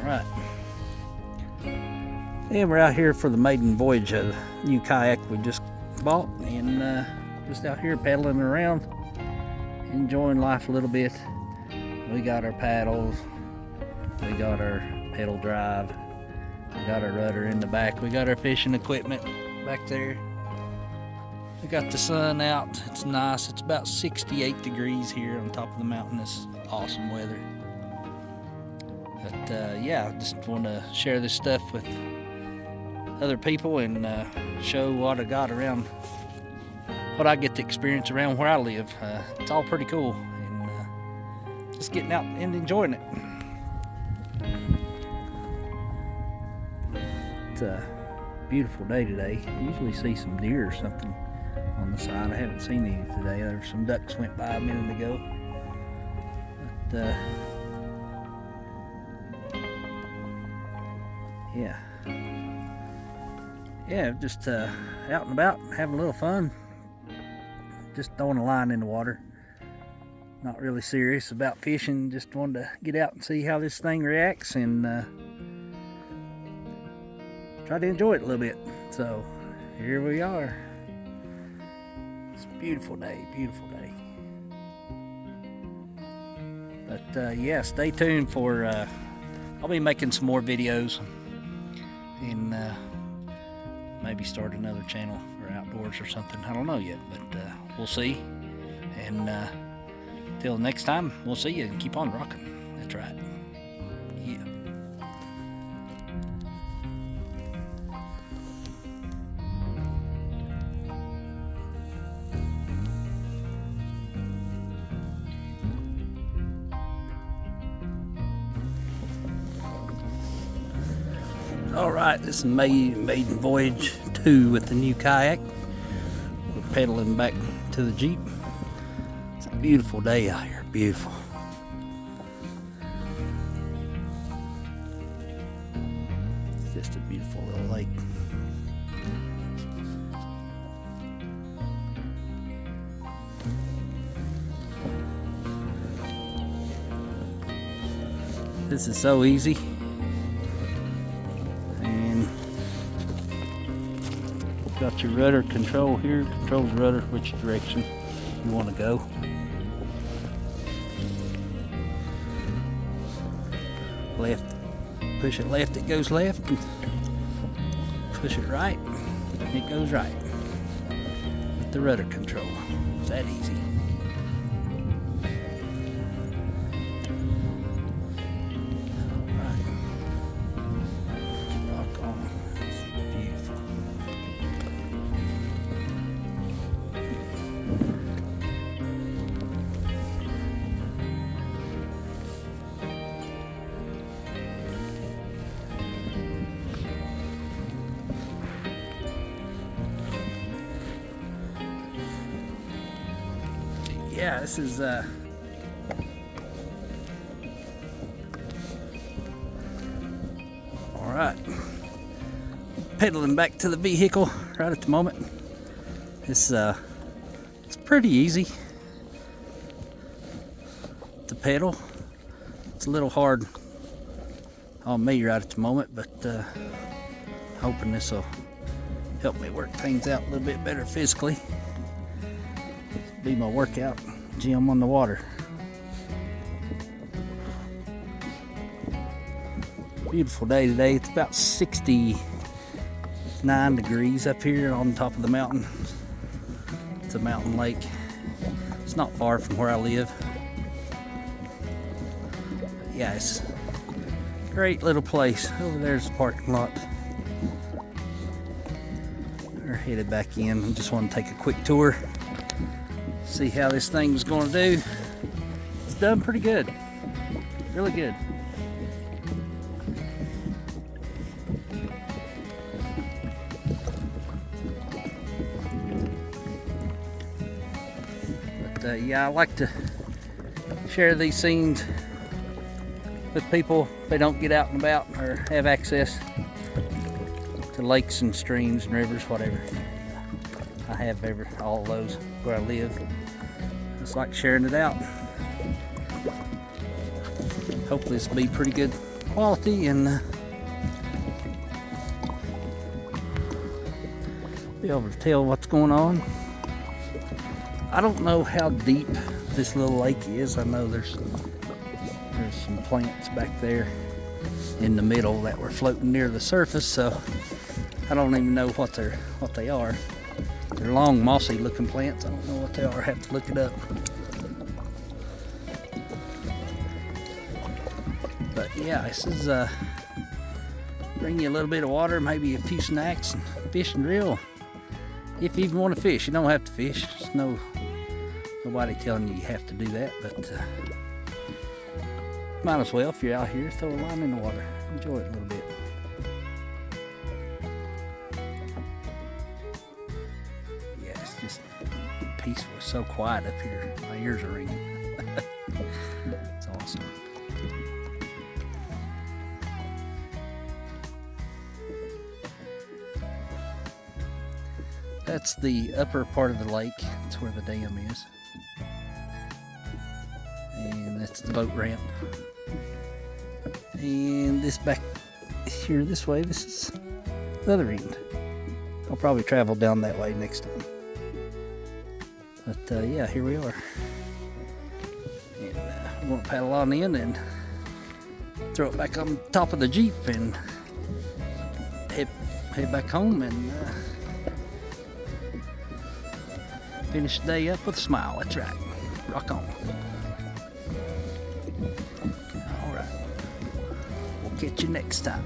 Right. And we're out here for the maiden voyage of the new kayak we just bought, and just out here paddling around, enjoying life a little bit. We got our paddles, we got our pedal drive, we got our rudder in the back, we got our fishing equipment back there. We got the sun out, it's nice. It's about 68 degrees here on top of the mountain. It's awesome weather. But yeah, I just want to share this stuff with other people and show what I got around, what I get to experience around where I live. It's all pretty cool, and just getting out and enjoying it. It's a beautiful day today. I usually see some deer or something on the side. I haven't seen any today. There's some ducks went by a minute ago. But yeah, just out and about, having a little fun. Just throwing a line in the water. Not really serious about fishing. Just wanted to get out and see how this thing reacts and try to enjoy it a little bit. So here we are. It's a beautiful day, beautiful day. But yeah, stay tuned for, I'll be making some more videos and maybe start another channel for outdoors or something. I don't know yet, but we'll see. And till next time, we'll see you and keep on rocking. That's right. Yeah. All right, this is maiden voyage 2 with the new kayak. We're pedaling back to the Jeep. It's a beautiful day out here, beautiful. It's just a beautiful little lake. This is so easy. Got your rudder control here, controls the rudder which direction you want to go. Left, push it left, it goes left. Push it right, it goes right. With the rudder control, it's that easy. Yeah, this is all right. Pedaling back to the vehicle right at the moment. It's pretty easy to pedal. It's a little hard on me right at the moment, but hoping this will help me work things out a little bit better physically. Be my workout gym on the water. Beautiful day today. It's about 69 degrees up here on top of the mountain. It's a mountain lake. It's not far from where I live. But yeah, it's a great little place. Over there's the parking lot. We're headed back in. I just want to take a quick tour. See how this thing's going to do. It's done pretty good. Really good. But yeah, I like to share these scenes with people if they don't get out and about or have access to lakes and streams and rivers, whatever. I have all of those where I live. Just like sharing it out. Hopefully this will be pretty good quality and be able to tell what's going on. I don't know how deep this little lake is. I know there's some plants back there in the middle that were floating near the surface, so I don't even know what they are. They're long, mossy looking plants. I don't know what they are. I have to look it up. But yeah, this is bring you a little bit of water, maybe a few snacks, and fish and drill. If you even want to fish, you don't have to fish. There's nobody telling you have to do that, but might as well, if you're out here, throw a line in the water. Enjoy it a little bit. Yeah, it's just peaceful. It's so quiet up here. My ears are ringing. It's awesome. That's the upper part of the lake. That's where the dam is. And that's the boat ramp. And this back here this way, this is the other end. I'll probably travel down that way next time. But yeah, here we are. And we're going to paddle on in and throw it back on top of the Jeep and head back home and finish the day up with a smile. That's right. Rock on. All right. We'll catch you next time.